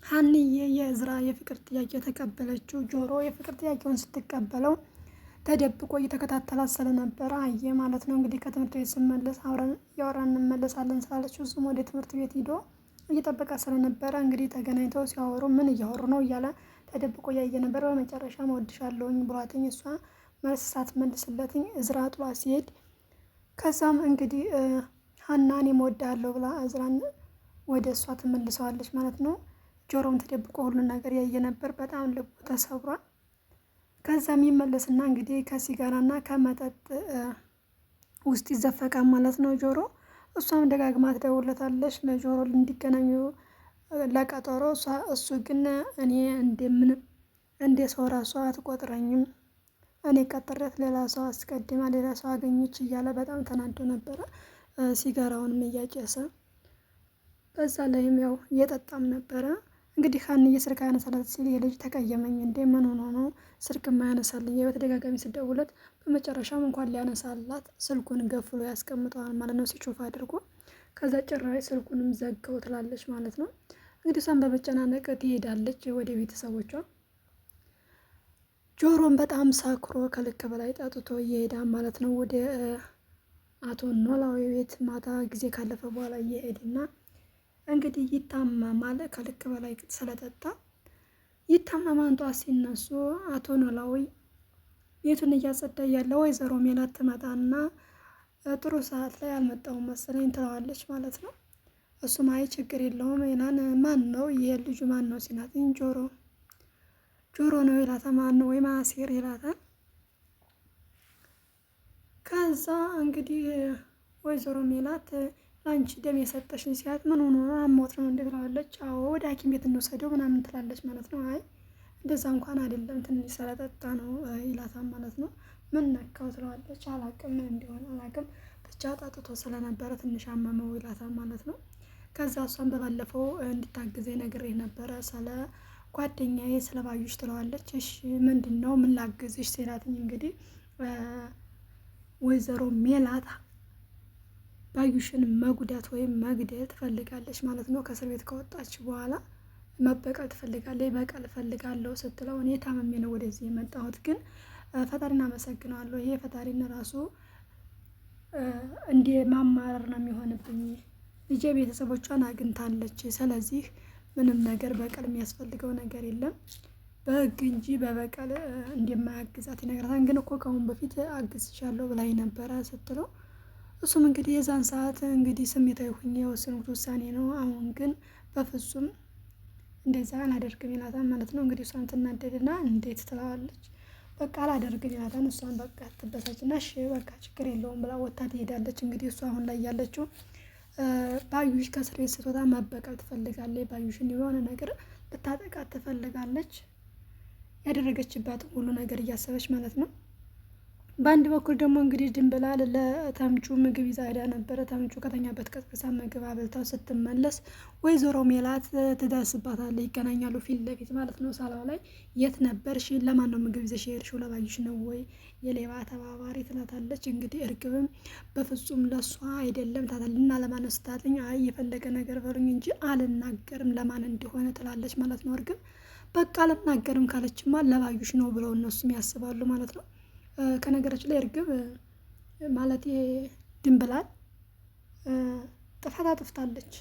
ሀንዬ የእዝራ የፍቅር ጥያቄ ተቀበለችው። ጆሮ የፍቅር ጥያቄውን ስትቀበለው ተደብቆ እየተከታተላት ስለነበረ አየ ማለት ነው። እንግዲህ ከትምህርት ቤት ስመለስ አብረን እያወራን እንመለሳለን ስላለችው እሱም ወደ ትምህርት ቤት ሂዶ እየጠበቃ ስለነበረ እንግዲህ ተገናኝተው ሲያወሩ ምን እያወሩ ነው እያለ ተደብቆ እያየ ነበር። በመጨረሻም እወድሻለሁኝ ብሏትኝ እሷ መልስ ሳትመልስለትኝ እዝራ ጥሏት ሲሄድ ከዛም እንግዲህ ሀና እኔም እወድሃለሁ ብላ እዝራን ወደ እሷ ትመልሰዋለች ማለት ነው። ጆሮም ተደብቆ ሁሉን ነገር ያየ ነበር። በጣም ልቡ ተሰብሯል። ከዛም ይመለስና እንግዲህ ከሲጋራና ከመጠጥ ውስጥ ይዘፈቃል ማለት ነው ጆሮ። እሷም ደጋግማ ትደውልለታለች ለጆሮ እንዲገናኙ ለቀጠሮ። እሱ ግን እኔ እንደምንም እንደ ሰው ራሷ አትቆጥረኝም፣ እኔ ቀጥሬያት ሌላ ሰው አስቀድማ ሌላ ሰው አገኘች እያለ በጣም ተናዶ ነበረ። ሲጋራውንም እያጨሰ በዛ ላይም ያው እየጠጣም ነበረ። እንግዲህ ሀንዬ ስልክ አያነሳላት ሲል የልጅ ተቀየመኝ እንዴ ምን ሆኖ ነው ስልክ የማያነሳልኝ? በተደጋጋሚ ስደውለት በመጨረሻም እንኳን ሊያነሳላት ስልኩን ገፍሎ ያስቀምጠዋል ማለት ነው ሲጮፍ አድርጎ። ከዛ ጭራሽ ስልኩንም ዘጋው ትላለች ማለት ነው። እንግዲህ እሷን በመጨናነቅ ትሄዳለች ወደ ቤተሰቦቿ። ጆሮም በጣም ሰክሮ ከልክ በላይ ጠጥቶ እየሄዳል ማለት ነው ወደ አቶ ኖላዊ ቤት። ማታ ጊዜ ካለፈ በኋላ እየሄድና እንግዲህ ይታመማል። ከልክ በላይ ስለጠጣ ይታመማል። ጠዋት ሲነሱ አቶ ኖላዊ ቤቱን እያጸዳ ያለ ወይዘሮ ሜላት ትመጣና ጥሩ ሰዓት ላይ አልመጣሁም መሰለኝ ትለዋለች ማለት ነው። እሱም አይ ችግር የለውም ሜላን ማን ነው ይሄ ልጁ ማን ነው ሲላትኝ ጆሮ ነው ይላታል። ማን ነው ወይ ማሴር ይላታል። ከዛ እንግዲህ ወይዘሮ ሜላት ላንቺ ደም የሰጠሽኝ ሲያት ምን ሆኖ ነው አሞት ነው እንዴ ትለዋለች። አዎ ወደ ሐኪም ቤት እንወሰደው ምናምን ትላለች ማለት ነው። አይ እንደዛ እንኳን አይደለም ትንሽ ስለጠጣ ነው ይላታል ማለት ነው። ምን ነካው ትለዋለች። አላቅም ምን እንዲሆን አላቅም ብቻ ጠጥቶ ስለነበረ ትንሽ አመመው ይላታል ማለት ነው። ከዛ እሷን በባለፈው እንድታግዘኝ ነግሬህ ነበረ ስለ ጓደኛዬ ስለ ባዩሽ ትለዋለች። እሺ ምንድነው ምን ላግዝሽ ሲላትኝ እንግዲህ ወይዘሮ ሜላት ባዩሽን መጉዳት ወይም መግደል ትፈልጋለች ማለት ነው። ከእስር ቤት ከወጣች በኋላ መበቀል ትፈልጋለች። በቀል እፈልጋለሁ ስትለው እኔ ታመሜ ነው ወደዚህ የመጣሁት፣ ግን ፈጣሪን አመሰግነዋለሁ። ይሄ ፈጣሪን ራሱ እንደ ማማረር ነው የሚሆንብኝ። ልጄ ቤተሰቦቿን አግኝታለች። ስለዚህ ምንም ነገር በቀል የሚያስፈልገው ነገር የለም በህግ እንጂ በበቀል እንደማያግዛት ይነግራታል። ግን እኮ ከአሁን በፊት አግዝሻለሁ ብላኝ ነበረ ስትለው እሱም እንግዲህ የዛን ሰዓት እንግዲህ ስሜታዊ ሆኜ የወሰንኩት ውሳኔ ነው፣ አሁን ግን በፍጹም እንደዛ አላደርግም ይላታል ማለት ነው። እንግዲህ እሷን ትናደድና እንዴት ትለዋለች። በቃ አላደርግም ይላታል። እሷን በቃ ትበሳጭና እሺ በቃ ችግር የለውም ብላ ወጥታ ትሄዳለች። እንግዲህ እሷ አሁን ላይ ያለችው ባዩሽ ከእስር ቤት ስትወጣ መበቀል ትፈልጋለች። ባዩሽን የሆነ ነገር ልታጠቃት ትፈልጋለች። ያደረገችባትን ሁሉ ነገር እያሰበች ማለት ነው። በአንድ በኩል ደግሞ እንግዲህ ድንብላል ለተምቹ ምግብ ይዛ ሄዳ ነበረ። ተምቹ ከተኛበት ቀስቅሳ ምግብ አብልታው ስትመለስ ወይዘሮ ሜላት ትደርስባታለች። ይገናኛሉ ፊት ለፊት ማለት ነው። ሳላው ላይ የት ነበርሽ? ለማን ነው ምግብ ይዘሽ የሄድሽው? ለባዩሽ ነው ወይ? የሌባ ተባባሪ ትላታለች። እንግዲህ እርግብም በፍጹም ለሷ አይደለም ታታልና ለማን ስታትኝ አይ የፈለገ ነገር በሉኝ እንጂ አልናገርም ለማን እንደሆነ ትላለች ማለት ነው። እርግብ በቃ አልናገርም ካለችማ ለባዩሽ ነው ብለው እነሱም ያስባሉ ማለት ነው። ከነገራችን ላይ እርግብ ማለት ድንብላል ጥፋት አጥፍታለች።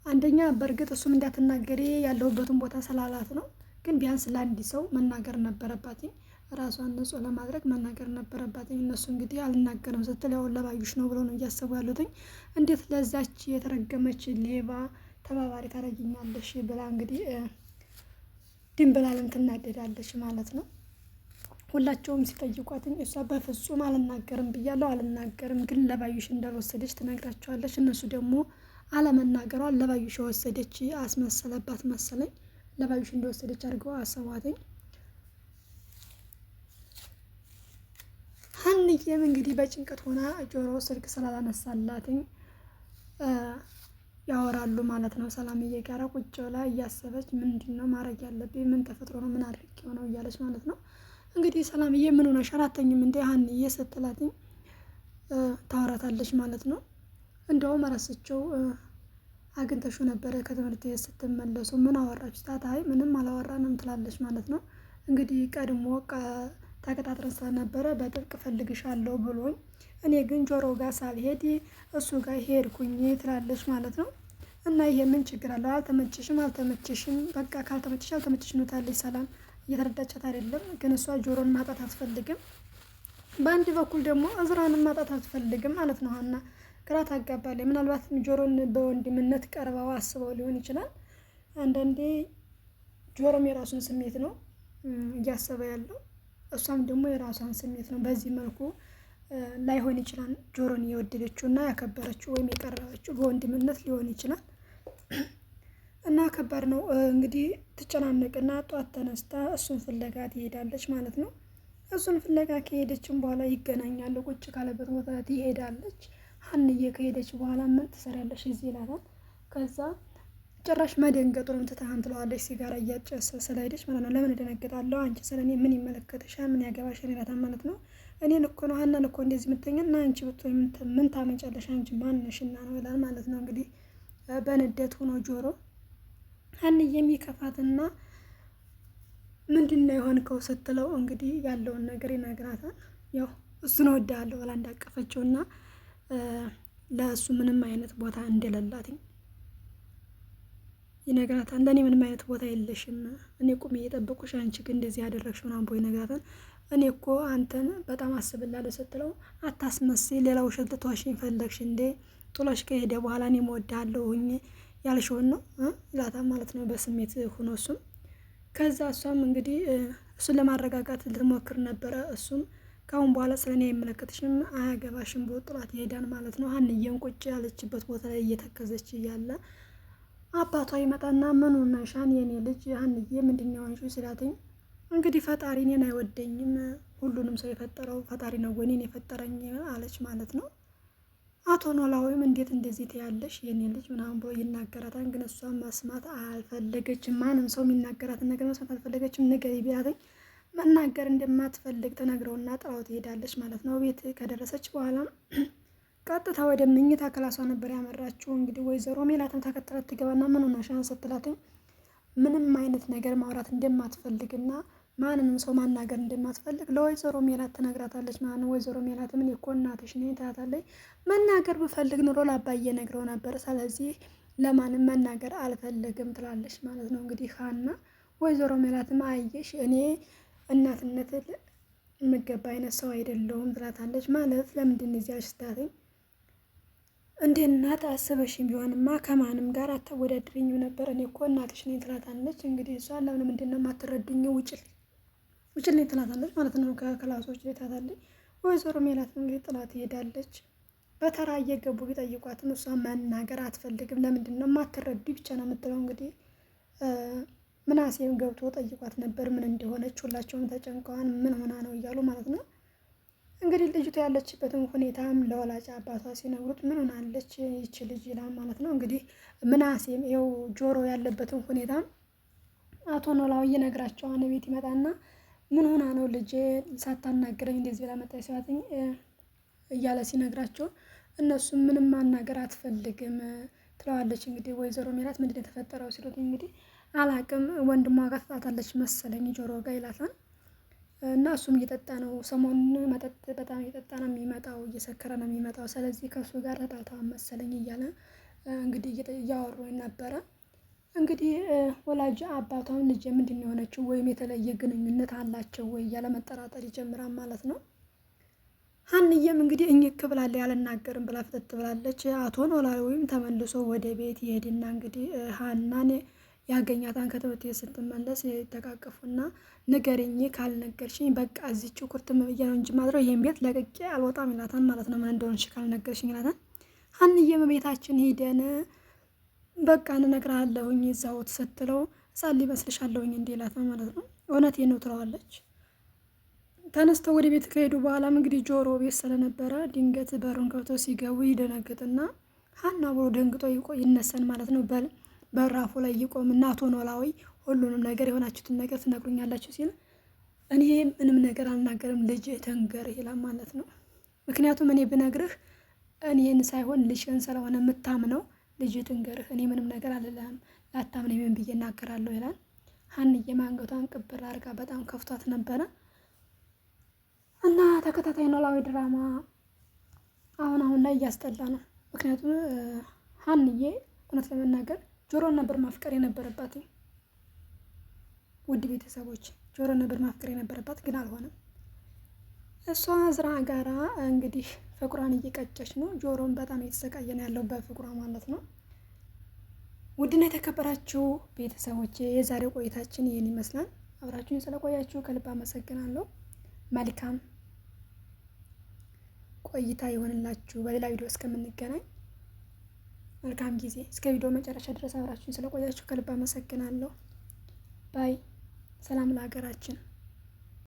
አንደኛ በእርግጥ እሱም እንዳትናገሪ ያለሁበትን ቦታ ስላላት ነው። ግን ቢያንስ ለአንድ ሰው መናገር ነበረባትኝ። ራሷን ንጹህ ለማድረግ መናገር ነበረባትኝ። እነሱ እንግዲህ አልናገርም ስትል ያው ለባዩሽ ነው ብለው ነው እያሰቡ ያሉትኝ። እንዴት ለዛች የተረገመች ሌባ ተባባሪ ታደርጊኛለሽ ብላ እንግዲህ ድንብላልን ትናደዳለች ማለት ነው። ሁላቸውም ሲጠይቋትኝ እሷ በፍጹም አልናገርም ብያለሁ አልናገርም፣ ግን ለባዩሽ እንዳልወሰደች ትነግራቸዋለች። እነሱ ደግሞ አለመናገሯን ለባዩሽ የወሰደች አስመሰለባት መሰለኝ። ለባዩሽ እንደወሰደች አድርገው አሰቧትኝ። ሀንዬም እንግዲህ በጭንቀት ሆና ጆሮ ስልክ ስላላነሳላትኝ ያወራሉ ማለት ነው። ሰላምዬ ጋራ ቁጭ ብላ እያሰበች ምንድነው ማድረግ ያለብኝ፣ ምን ተፈጥሮ ነው፣ ምን አድርጌው ነው እያለች ማለት ነው። እንግዲህ ሰላምዬ ምን ሆነሽ አላተኝም እንዴ ሀንዬ ስትላትኝ ታወራታለች ማለት ነው። እንደውም ረስቸው አግኝተሽው ነበረ ከትምህርት ቤት ስትመለሱ ምን አወራችሁ? አይ ምንም አላወራንም ትላለች ማለት ነው። እንግዲህ ቀድሞ ተቀጣጥረን ስለነበረ በጥብቅ እፈልግሻለሁ ብሎኝ እኔ ግን ጆሮ ጋር ሳልሄድ እሱ ጋር ሄድኩኝ ትላለች ማለት ነው። እና ይሄ ምን ችግር አለው? አልተመቸሽም በቃ ካልተመቸሽ አልተመቸሽም ትላለች ሰላም። እየተረዳቻት አይደለም፣ ግን እሷ ጆሮን ማጣት አትፈልግም። በአንድ በኩል ደግሞ እዝራንም ማጣት አትፈልግም ማለት ነው። ሀና ግራ ታጋባለች። ምናልባት ጆሮን በወንድምነት ቀርበው አስበው ሊሆን ይችላል። አንዳንዴ ጆሮም የራሱን ስሜት ነው እያሰበ ያለው፣ እሷም ደግሞ የራሷን ስሜት ነው። በዚህ መልኩ ላይሆን ይችላል ጆሮን የወደደችው እና ያከበረችው ወይም የቀረበችው በወንድምነት ሊሆን ይችላል። እና ከባድ ነው እንግዲህ ትጨናነቅና ጧት ተነስታ እሱን ፍለጋ ትሄዳለች ማለት ነው። እሱን ፍለጋ ከሄደችም በኋላ ይገናኛሉ። ቁጭ ካለበት ቦታ ትሄዳለች። ሀንዬ ከሄደች በኋላ ምን ትሰሪያለሽ እዚህ ይላታል። ከዛ ጭራሽ መደንገጡንም ትተሃን ትለዋለች። ሲጋራ እያጨሰ ስለሄደች ማለት ነው። ለምን እደነግጣለሁ? አንቺ ስለኔ ምን ይመለከተሻል? ምን ያገባሻል? ይላታል ማለት ነው። እኔን እኮ ነው ሀናን እኮ እንደዚህ የምትይኝ እና አንቺ ብትሆኝ ምን ታመጫለሽ? አንቺ ማንሽና ነው ይላል ማለት ነው። እንግዲህ በንዴት ሆኖ ጆሮ ሀንዬ የሚከፋትና ምንድን ነው የሆንከው ስትለው እንግዲህ ያለውን ነገር ይነግራታል። ያው እሱን እወድሃለሁ ብላ እንዳቀፈችውና ለእሱ ምንም አይነት ቦታ እንደሌላትኝ ይነግራታል። ለእኔ ምንም አይነት ቦታ የለሽም፣ እኔ ቁሜ እየጠበቁሽ አንቺ ግን እንደዚህ ያደረግሽ ምናምን ብሎ ይነግራታል። እኔ እኮ አንተን በጣም አስብላለሁ ስትለው አታስመስይ፣ ሌላ ውሸት ልትዋሽኝ ፈለግሽ እንዴ? ጥሎሽ ከሄደ በኋላ እኔ እወድሃለሁኝ ያልሽውን ነው ይላታል ማለት ነው በስሜት ሆኖ እሱም። ከዛ እሷም እንግዲህ እሱን ለማረጋጋት ልትሞክር ነበረ። እሱም ካሁን በኋላ ስለ እኔ አይመለከትሽም፣ አያገባሽም ብሎ ጥሏት ይሄዳል ማለት ነው። ሀንዬም ቁጭ ያለችበት ቦታ ላይ እየተከዘች እያለ አባቷ ይመጣና ምን ሆነሻል የኔ ልጅ ሀንዬ ምንድን ነው የሆንሽው ሲላትኝ እንግዲህ ፈጣሪ እኔን አይወደኝም፣ ሁሉንም ሰው የፈጠረው ፈጣሪ ነው እኔን የፈጠረኝ አለች ማለት ነው። አቶ ኖላዊም እንዴት እንደዚህ ትያለሽ የኔ ልጅ ምናምን ብሎ ይናገራታል። ግን እሷም መስማት አልፈለገችም። ማንም ሰው የሚናገራትን ነገር መስማት አልፈለገችም። ንገሪ ቢላትኝ መናገር እንደማትፈልግ ትነግረውና ጥላው ትሄዳለች ማለት ነው። ቤት ከደረሰች በኋላ ቀጥታ ወደ መኝታ ክላሷ ነበር ያመራችው። እንግዲህ ወይዘሮ ሜላትን ተከትላት ትገባና ምን ሆነሻል ስትላትኝ ምንም አይነት ነገር ማውራት እንደማትፈልግና ማንንም ሰው ማናገር እንደማትፈልግ ለወይዘሮ ሜላት ትነግራታለች ማለት ነው። ወይዘሮ ሜላት ምን እኮ እናትሽ ነኝ ትላታለች። መናገር ብፈልግ ኑሮ ለአባዬ ነግረው ነበር፣ ስለዚህ ለማንም መናገር አልፈልግም ትላለች ማለት ነው። እንግዲህ ሀና ወይዘሮ ሜላትም አየሽ እኔ እናትነት የምገባ አይነት ሰው አይደለሁም ትላታለች። ማለት ለምንድን ነው እዚያ ስትላትኝ እንደ እናት አስበሽም ቢሆንማ ከማንም ጋር አታወዳድርኝም ነበር፣ እኔ እኮ እናትሽ ነኝ ትላታለች። እንግዲህ እሷ ለምን ምንድን ነው የማትረዱኝ? ውጭልኝ ትላታለች ማለት ነው። ከክላሶች ላይ ትላታለች። ወይዘሮ ሜላት እንግዲህ ጥላት ትሄዳለች። በተራ እየገቡ ቢጠይቋትም እሷ መናገር አትፈልግም። ለምንድን ነው የማትረዱ ብቻ ነው የምትለው። እንግዲህ ምናሴም ገብቶ ጠይቋት ነበር ምን እንደሆነች። ሁላቸውም ተጨንቀዋን ምን ሆና ነው እያሉ ማለት ነው። እንግዲህ ልጅቷ ያለችበትን ሁኔታም ለወላጅ አባቷ ሲነግሩት ምን ሆናለች ይች ልጅ ይላል ማለት ነው። እንግዲህ ምናሴም ይኸው ጆሮ ያለበትን ሁኔታ አቶ ኖላዊ ይነግራቸዋል። ቤት ይመጣና ምን ሆና ነው ልጅ ሳታናግረኝ እንደዚህ ብላ መጣች ሲዋትኝ እያለ ሲነግራቸው እነሱም ምንም ማናገር አትፈልግም ትለዋለች። እንግዲህ ወይዘሮ ሜላት ምንድን የተፈጠረው ሲሉት እንግዲህ አላቅም ወንድሟ ጋር ትጣታለች መሰለኝ ጆሮ ጋር ይላታል። እና እሱም እየጠጣ ነው ሰሞኑን መጠጥ በጣም እየጠጣ ነው የሚመጣው፣ እየሰከረ ነው የሚመጣው፣ ስለዚህ ከእሱ ጋር ተጣልተዋል መሰለኝ እያለ እንግዲህ እያወሩ ነበረ። እንግዲህ ወላጅ አባቷም ልጅ ምንድን የሆነችው ወይም የተለየ ግንኙነት አላቸው ወይ እያለ መጠራጠር ይጀምራል ማለት ነው። ሀንዬም እንግዲህ እኝክ ብላለች፣ ያልናገርም ብላ ፍጥጥ ብላለች። አቶ ኖላዊም ተመልሶ ወደ ቤት ይሄድና እንግዲህ ሀናን ያገኛታን ከትምህርት ቤት ስትመለስ የተቃቀፉና ንገሪኝ፣ ካልነገርሽኝ በቃ እዚች ኩርትም ብዬ ነው እንጂ ማድረው ይሄን ቤት ለቅቄ አልወጣም ይላታል ማለት ነው። ምን እንደሆንሽ ካልነገርሽኝ ይላታል። ሀንዬም ቤታችን ሄደን በቃ እንነግርሃለሁኝ እዛውት ስትለው ሕፃን ሊመስልሻለሁኝ እንዲህ ይላታል ማለት ነው። እውነቴን ነው ትለዋለች። ተነስተው ወደ ቤት ከሄዱ በኋላም እንግዲህ ጆሮ ቤት ስለነበረ ድንገት በሩን ከፍተው ሲገቡ ይደነግጥና ሀና ብሎ ደንግጦ ይነሳን ማለት ነው። በራፉ ላይ ይቆምና አቶ ኖላዊ ሁሉንም ነገር የሆናችሁትን ነገር ትነግሩኛላችሁ ሲል እኔ ምንም ነገር አልናገርም ልጅ ተንገር ይላል ማለት ነው። ምክንያቱም እኔ ብነግርህ እኔን ሳይሆን ልጅን ስለሆነ የምታምነው ልጅ ትንገርህ፣ እኔ ምንም ነገር አልልህም፣ ላታምነኝ ምን ብዬ እናገራለሁ ይላል። ሀንዬ አንገቷን ቅብር አድርጋ በጣም ከፍቷት ነበረ እና ተከታታይ ኖላዊ ድራማ አሁን ላይ እያስጠላ ነው። ምክንያቱም ሀንዬ እውነት ለመናገር ጆሮን ነበር ማፍቀር የነበረባት። ውድ ቤተሰቦች ጆሮን ነበር ማፍቀር የነበረባት፣ ግን አልሆነም። እሷ ዝራ ጋራ እንግዲህ ፍቅሯን እየቀጨች ነው። ጆሮን በጣም እየተሰቃየ ነው ያለው በፍቅሯ ማለት ነው። ውድና የተከበራችሁ ቤተሰቦች የዛሬው ቆይታችን ይህን ይመስላል። አብራችሁን ስለቆያችሁ ከልብ አመሰግናለሁ። መልካም ቆይታ ይሆንላችሁ። በሌላ ቪዲዮ እስከምንገናኝ መልካም ጊዜ። እስከ ቪዲዮ መጨረሻ ድረስ አብራችሁን ስለቆያችሁ ከልብ አመሰግናለሁ። ባይ። ሰላም ለሀገራችን።